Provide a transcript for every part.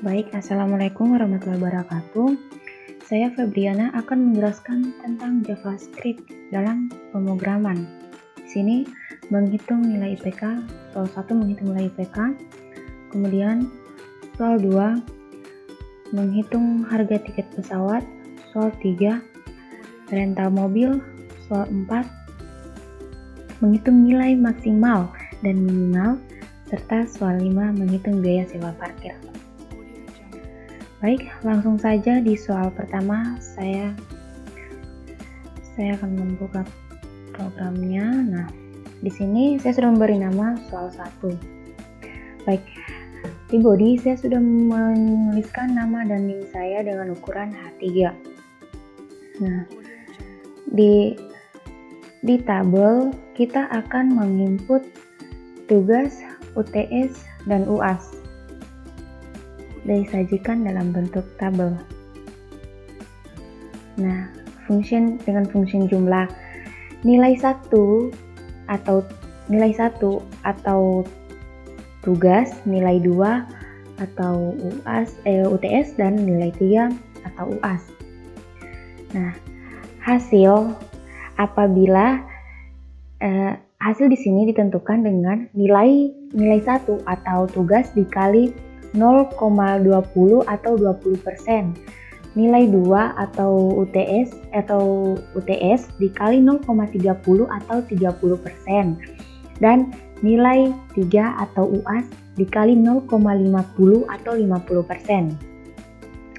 Baik, Assalamualaikum warahmatullahi wabarakatuh. Saya Febriana akan menjelaskan tentang JavaScript dalam pemrograman. Di sini menghitung nilai IPK, soal 1 menghitung nilai IPK, kemudian soal 2 menghitung harga tiket pesawat, soal 3 rental mobil, soal 4 menghitung nilai maksimal dan minimal, serta soal 5 menghitung biaya sewa parkir. Baik, langsung saja di soal pertama saya akan membuka programnya. Nah, di sini saya sudah memberi nama soal 1. Baik, di body saya sudah menuliskan nama dan link saya dengan ukuran H3. Nah, di tabel kita akan menginput tugas, UTS, dan UAS disajikan dalam bentuk tabel. Nah, dengan fungsi jumlah nilai 1 atau tugas, nilai 2 atau UTS, dan nilai 3 atau UAS. Nah, hasil apabila hasil di sini ditentukan dengan nilai 1 atau tugas dikali 0,20 atau 20%, nilai 2 atau UTS dikali 0,30 atau 30%, dan nilai 3 atau UAS dikali 0,50 atau 50%.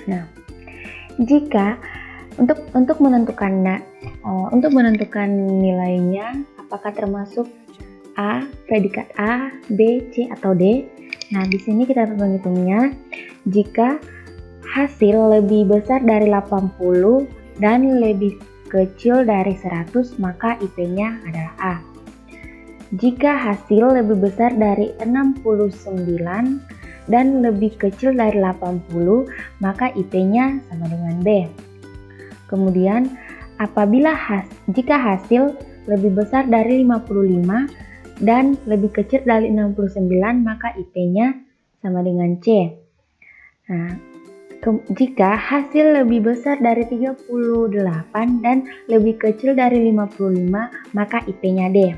Nah, jika untuk menentukan nilainya apakah termasuk A, predikat A, B, C atau D. Nah, di sini kita menghitungnya jika hasil lebih besar dari 80 dan lebih kecil dari 100, maka IP-nya adalah A. Jika hasil lebih besar dari 69 dan lebih kecil dari 80, maka IP-nya sama dengan B. Kemudian, jika hasil lebih besar dari 55 dan lebih kecil dari 69, maka IP-nya sama dengan C. Nah, jika hasil lebih besar dari 38 dan lebih kecil dari 55, maka IP-nya D.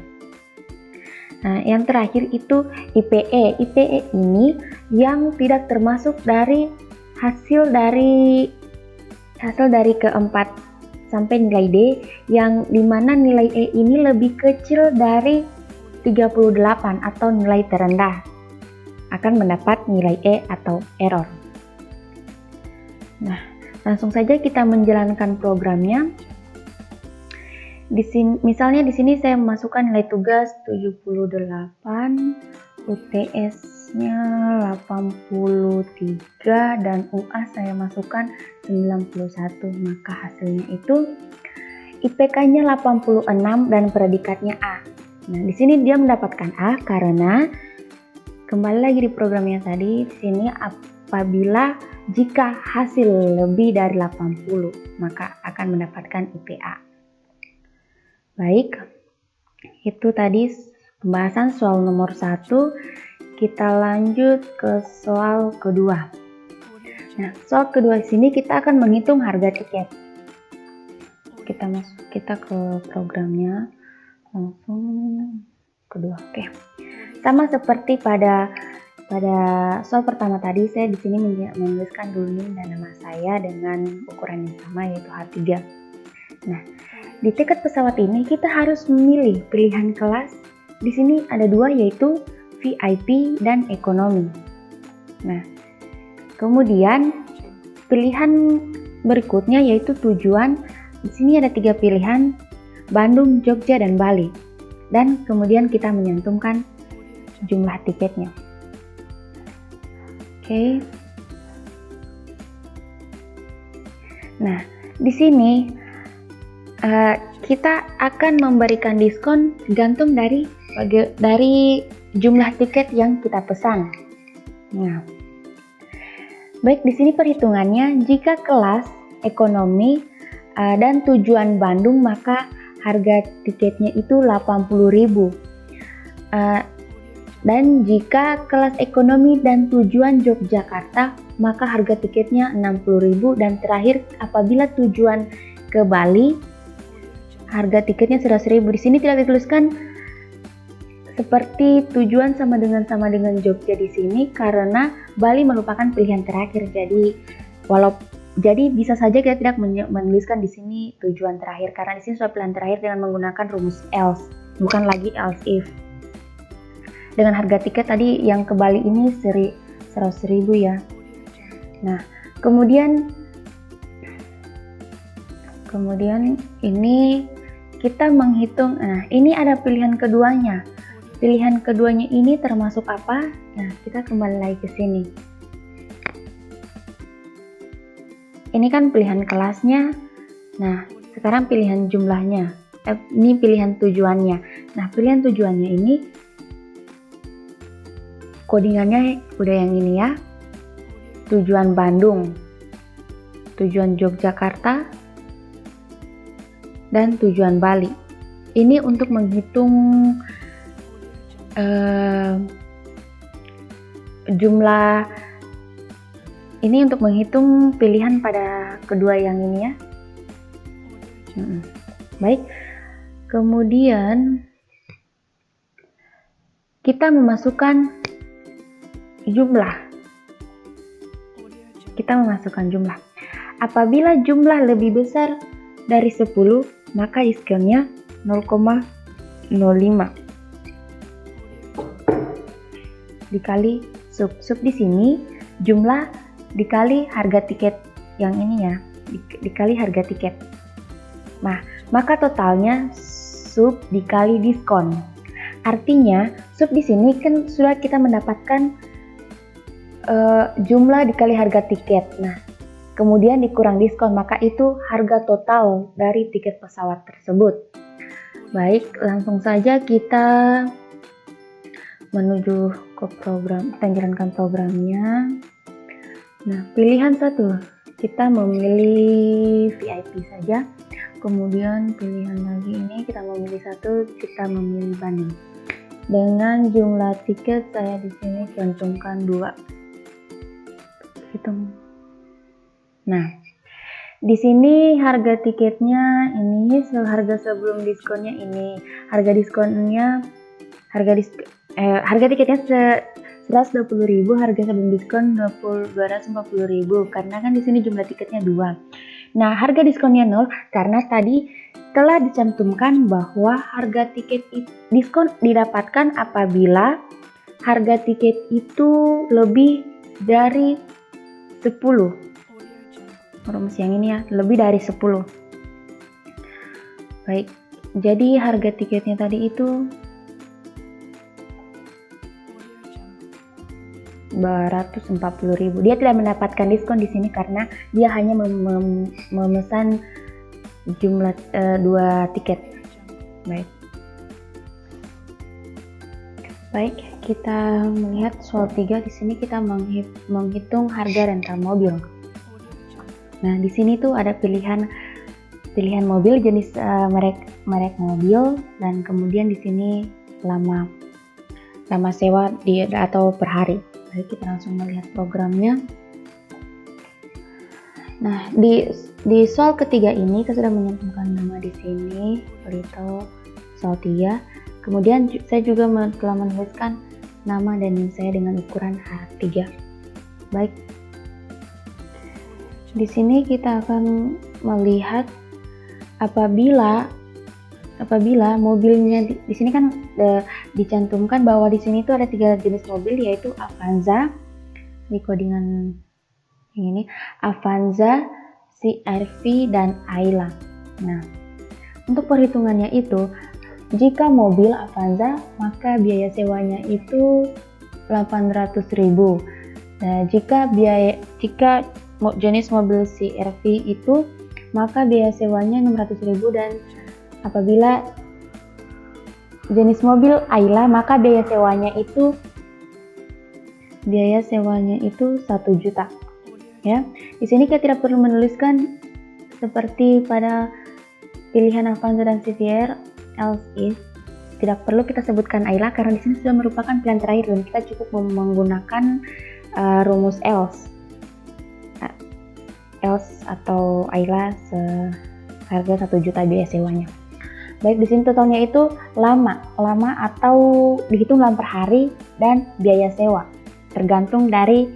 Nah, yang terakhir itu IPE. IPE ini yang tidak termasuk dari hasil dari keempat sampai nilai D, yang dimana nilai E ini lebih kecil dari 38 atau nilai terendah, akan mendapat nilai E atau error. Nah, langsung saja kita menjalankan programnya. Misalnya di sini saya memasukkan nilai tugas 78, UTS-nya 83, dan UAS saya masukkan 91. Maka hasilnya itu IPK-nya 86 dan predikatnya A. Nah, di sini dia mendapatkan A karena kembali lagi di programnya tadi, di sini apabila jika hasil lebih dari 80, maka akan mendapatkan IPA. Baik, itu tadi pembahasan soal nomor 1. Kita lanjut ke soal kedua. Nah, soal kedua di sini kita akan menghitung harga tiket. Kita ke programnya. Langsung kedua. Oke. Sama seperti pada soal pertama tadi, saya di sini menuliskan dulu link dan nama saya dengan ukuran yang sama, yaitu H3. Nah, di tiket pesawat ini kita harus memilih pilihan kelas. Di sini ada 2, yaitu VIP dan ekonomi. Nah, kemudian pilihan berikutnya yaitu tujuan. Di sini ada 3 pilihan: Bandung, Jogja, dan Bali. Dan kemudian kita menyantumkan jumlah tiketnya. Oke. Nah, di sini kita akan memberikan diskon gantung dari jumlah tiket yang kita pesan. Nah, baik, di sini perhitungannya jika kelas ekonomi dan tujuan Bandung, maka harga tiketnya itu 80.000. Dan jika kelas ekonomi dan tujuan Yogyakarta, maka harga tiketnya 60.000, dan terakhir apabila tujuan ke Bali, harga tiketnya 100.000. Di sini tidak dituliskan seperti tujuan sama dengan Jogja di sini karena Bali merupakan pilihan terakhir. Jadi bisa saja kita tidak menuliskan di sini tujuan terakhir karena di sini sudah pilihan terakhir dengan menggunakan rumus else, bukan lagi else if. Dengan harga tiket tadi yang ke Bali ini 100.000 ya. Nah, kemudian ini kita menghitung. Nah, ini ada pilihan keduanya. Pilihan keduanya ini termasuk apa? Nah, kita kembali lagi ke sini. Ini kan pilihan kelasnya. Nah, sekarang pilihan jumlahnya. Ini pilihan tujuannya. Nah, pilihan tujuannya ini codingannya udah yang ini ya. Tujuan Bandung, tujuan Yogyakarta, dan tujuan Bali. Ini untuk menghitung jumlah. Ini untuk menghitung pilihan pada kedua yang ini ya. Baik. Kemudian kita memasukkan jumlah. Apabila jumlah lebih besar dari 10, maka diskonnya 0,05 dikali sub. Sub di sini jumlah dikali harga tiket yang ini ya, dikali harga tiket. Nah, maka totalnya sub dikali diskon. Artinya sub di sini kan sudah kita mendapatkan jumlah dikali harga tiket. Nah, kemudian dikurang diskon, maka itu harga total dari tiket pesawat tersebut. Baik, langsung saja kita menuju ke program, kita jalankan programnya. Nah, pilihan 1, kita memilih VIP saja. Kemudian pilihan lagi ini kita memilih 1, kita memilih Bandung. Dengan jumlah tiket saya di sini cantumkan 2. Hitung. Nah, di sini harga tiketnya ini, harga sebelum diskonnya ini, harga tiketnya 120.000, harga sebelum diskon 240.000 karena kan di sini jumlah tiketnya 2. Nah, harga diskonnya 0 karena tadi telah dicantumkan bahwa harga tiket diskon didapatkan apabila harga tiket itu lebih dari 10. Rumus yang ini ya, lebih dari 10. Baik, jadi harga tiketnya tadi itu 240.000. Dia tidak mendapatkan diskon di sini karena dia hanya memesan jumlah 2 tiket. Baik, kita melihat soal 3. Di sini kita menghitung harga rental mobil. Nah, di sini tuh ada pilihan mobil, jenis merek mobil, dan kemudian di sini lama sewa atau per hari. Baik, kita langsung melihat programnya. Nah, di soal ketiga ini kita sudah menyantumkan nama di sini, Little soal 3. Kemudian saya juga telah menuliskan nama dan NIM saya dengan ukuran A3. Baik. Di sini kita akan melihat apabila mobilnya di sini kan dicantumkan bahwa di sini itu ada 3 jenis mobil, yaitu Avanza di codingan yang ini, Avanza, CR-V, dan Ayla. Nah, untuk perhitungannya itu, jika mobil Avanza maka biaya sewanya itu 800.000. Nah, jika jenis mobil CR-V itu maka biaya sewanya 600.000, dan apabila jenis mobil Ayla maka biaya sewanya itu 1 juta. Ya, di sini kita tidak perlu menuliskan seperti pada pilihan Avanza dan CVR else if, tidak perlu kita sebutkan Ayla karena di sini sudah merupakan pilihan terakhir dan kita cukup menggunakan rumus else atau Ayla seharga 1 juta biaya sewanya. Baik, di sini totalnya itu lama atau dihitung dalam per hari dan biaya sewa tergantung dari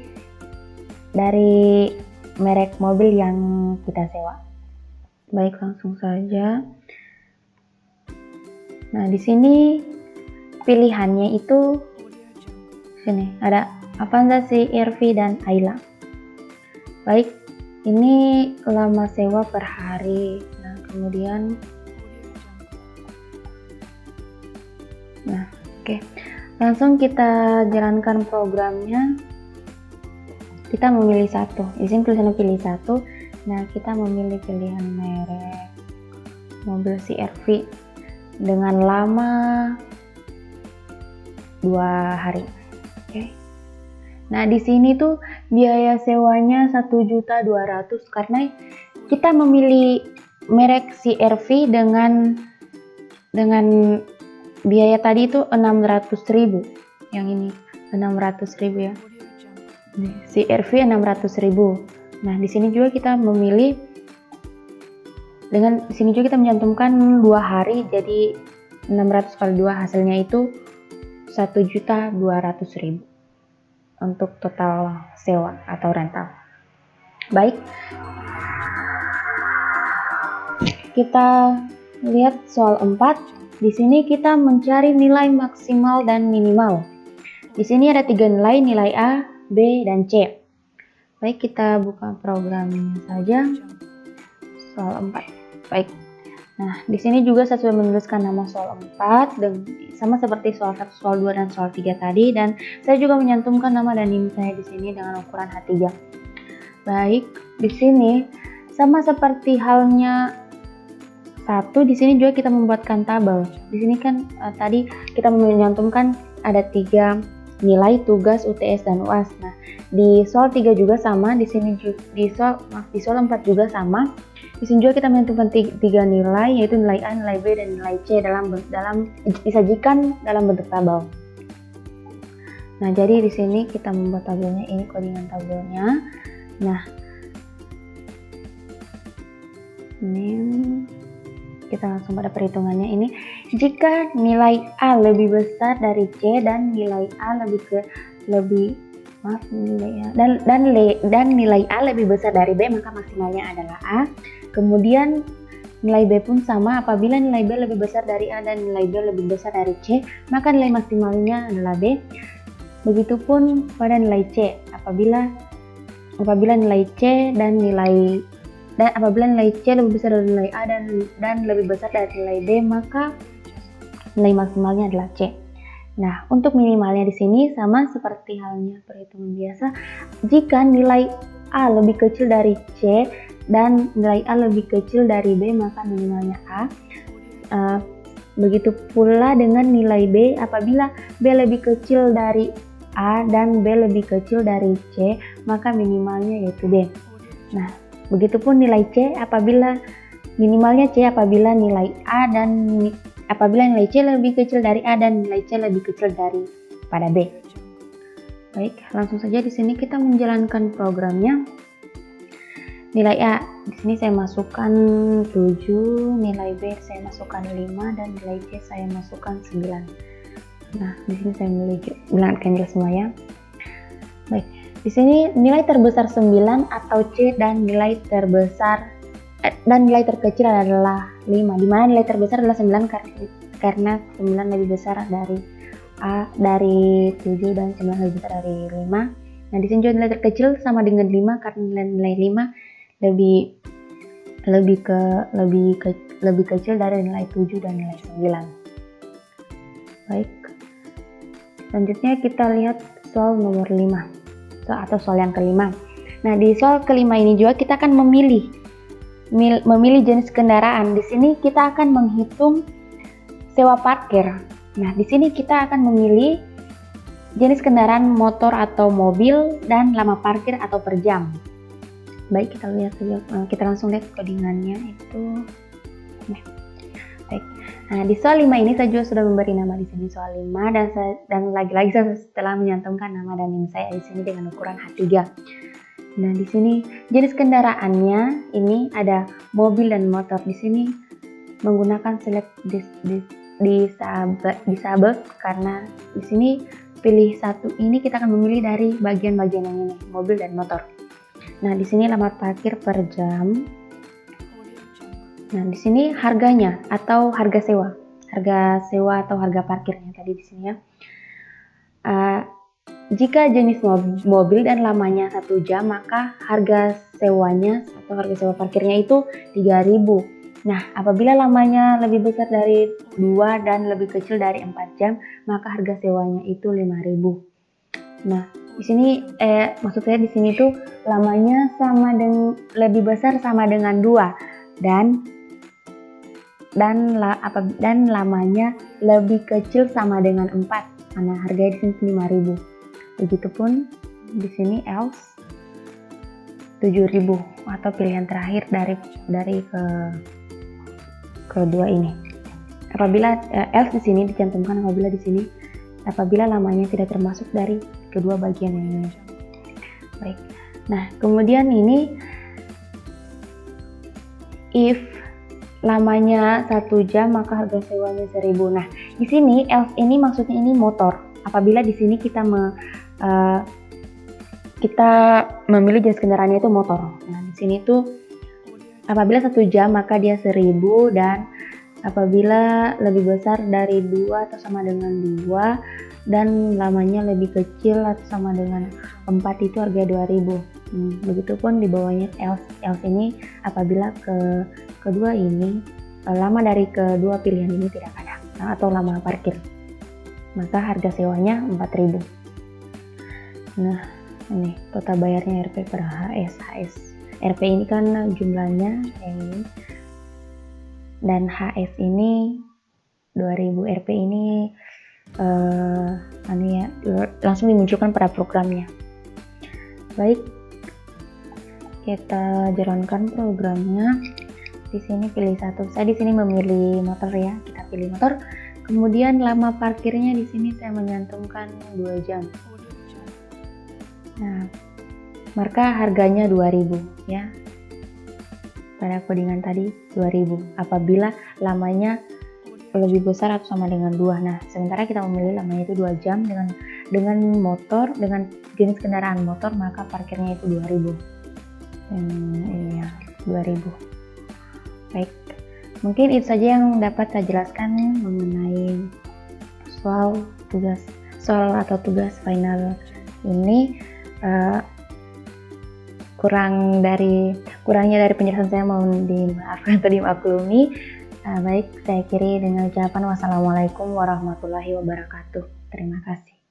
merek mobil yang kita sewa. Baik, langsung saja. Nah, di sini pilihannya itu sini ada Avanza, CR-V dan Ayla. Baik, ini lama sewa per hari. Nah, kemudian oke. Langsung kita jalankan programnya. Kita memilih satu. Di sini tulisannya pilih satu. Nah, kita memilih pilihan merek mobil CR-V dengan lama 2 hari. Oke. Nah, di sini tuh biaya sewanya 1.200.000 karena kita memilih merek CR-V dengan biaya tadi itu 600.000. Yang ini 600.000 ya. CR-V 600.000. Nah, di sini juga kita memilih di sini juga kita mencantumkan 2 hari, jadi 600 kali 2 hasilnya itu 1.200.000 untuk total sewa atau rental. Baik, kita lihat soal 4. Di sini kita mencari nilai maksimal dan minimal. Di sini ada 3 nilai A, B, dan C. Baik, kita buka programnya saja. Soal 4. Baik. Nah, di sini juga saya sudah menuliskan nama soal 4 dan sama seperti soal 1, soal 2 dan soal 3 tadi, dan saya juga menyantumkan nama dan NIM saya di sini dengan ukuran H3. Baik, di sini sama seperti halnya 1, di sini juga kita membuatkan tabel. Di sini kan tadi kita menyantumkan ada 3 nilai tugas UTS dan UAS. Nah, di soal 3 juga sama, di sini di soal 4 juga sama. Di sini juga kita menentukan 3 nilai, yaitu nilai A, nilai B, dan nilai C dalam disajikan dalam bentuk tabel. Nah, jadi di sini kita membuat tabelnya, ini codingan tabelnya. Nah, ini kita langsung pada perhitungannya ini. Jika nilai A lebih besar dari C dan nilai A dan nilai A lebih besar dari B, maka maksimalnya adalah A. Kemudian nilai B pun sama, apabila nilai B lebih besar dari A dan nilai B lebih besar dari C, maka nilai maksimalnya adalah B. Begitupun pada nilai C, apabila nilai C apabila nilai C lebih besar dari nilai A dan lebih besar dari nilai B, maka nilai maksimalnya adalah C. Nah, untuk minimalnya di sini sama seperti halnya perhitungan biasa. Jika nilai A lebih kecil dari C dan nilai A lebih kecil dari B, maka minimalnya A. Begitu pula dengan nilai B, apabila B lebih kecil dari A dan B lebih kecil dari C, maka minimalnya yaitu B. Nah, begitupun nilai C minimalnya C apabila nilai C lebih kecil dari A dan nilai C lebih kecil daripada B. Baik, langsung saja di sini kita menjalankan programnya. Nilai A di sini saya masukkan 7, nilai B saya masukkan 5, dan nilai C saya masukkan 9. Nah, di sini saya bilangkan jelas semua ya. Baik, di sini nilai terbesar 9 atau C dan nilai terkecil adalah 5. Di mana nilai terbesar adalah 9 karena 9 lebih besar dari A dari 7 dan 9 lebih besar dari 5. Nah, di sini juga nilai terkecil sama dengan 5 karena nilai 5 lebih kecil dari nilai 7 dan nilai 9. Baik. Selanjutnya kita lihat soal nomor 5 atau soal yang kelima. Nah, di soal kelima ini juga kita akan memilih jenis kendaraan. Di sini kita akan menghitung sewa parkir. Nah, di sini kita akan memilih jenis kendaraan motor atau mobil dan lama parkir atau per jam. Baik, kita langsung lihat codingannya itu. Baik. Nah, di soal 5 ini saya juga sudah memberi nama di sini soal 5 dan lagi-lagi saya setelah menyantumkan nama dan NIM saya di sini dengan ukuran H3. Nah, di sini jenis kendaraannya ini ada mobil dan motor. Di sini menggunakan select disable karena di sini pilih satu ini kita akan memilih dari bagian-bagian yang ini, mobil dan motor. Nah, di sini lamar parkir per jam. Nah, di sini harganya atau harga sewa atau harga parkirnya tadi di sini ya. Jika jenis mobil dan lamanya 1 jam, maka harga sewanya atau harga sewa parkirnya itu 3.000. Nah, apabila lamanya lebih besar dari 2 dan lebih kecil dari 4 jam, maka harga sewanya itu 5.000. Nah, di sini maksud saya di sini tuh lamanya lebih besar sama dengan 2 dan lamanya lebih kecil sama dengan 4. Nah, harganya di sini 5.000. Begitupun di sini else 7.000 atau pilihan terakhir dari kedua ini. Apabila else di sini dicantumkan apabila lamanya tidak termasuk dari kedua bagian ini. Baik. Nah, kemudian ini if lamanya 1 jam maka harga sewanya 1.000. Nah, di sini else ini maksudnya ini motor. Apabila di sini kita memilih jenis kendaraannya itu motor. Nah, di sini tuh apabila 1 jam maka dia 1.000 dan apabila lebih besar dari 2 atau sama dengan 2 dan lamanya lebih kecil atau sama dengan 4 itu harga 2.000. Begitupun di bawahnya else ini apabila kedua ini lama dari kedua pilihan ini tidak ada atau lama parkir, maka harga sewanya 4.000. Nah, ini total bayarnya RP per HS. RP ini kan jumlahnya ini dan HS ini 2.000. RP ini langsung dimunculkan pada programnya. Baik, kita jalankan programnya. Di sini pilih satu. Saya di sini memilih motor ya. Kita pilih motor. Kemudian lama parkirnya di sini saya menyantumkan 2 jam. Nah, maka harganya 2.000 ya. Pada kodingan tadi 2.000 apabila lamanya lebih besar atau sama dengan 2. Nah, sementara kita memilih lamanya itu 2 jam dengan motor, dengan jenis kendaraan motor, maka parkirnya itu 2.000. Iya, 2.000. Baik, mungkin itu saja yang dapat saya jelaskan mengenai soal atau tugas final ini. Kurangnya dari penjelasan saya mohon dimaafkan atau dimaklumi. Baik, saya akhiri dengan ucapan wassalamualaikum warahmatullahi wabarakatuh. Terima kasih.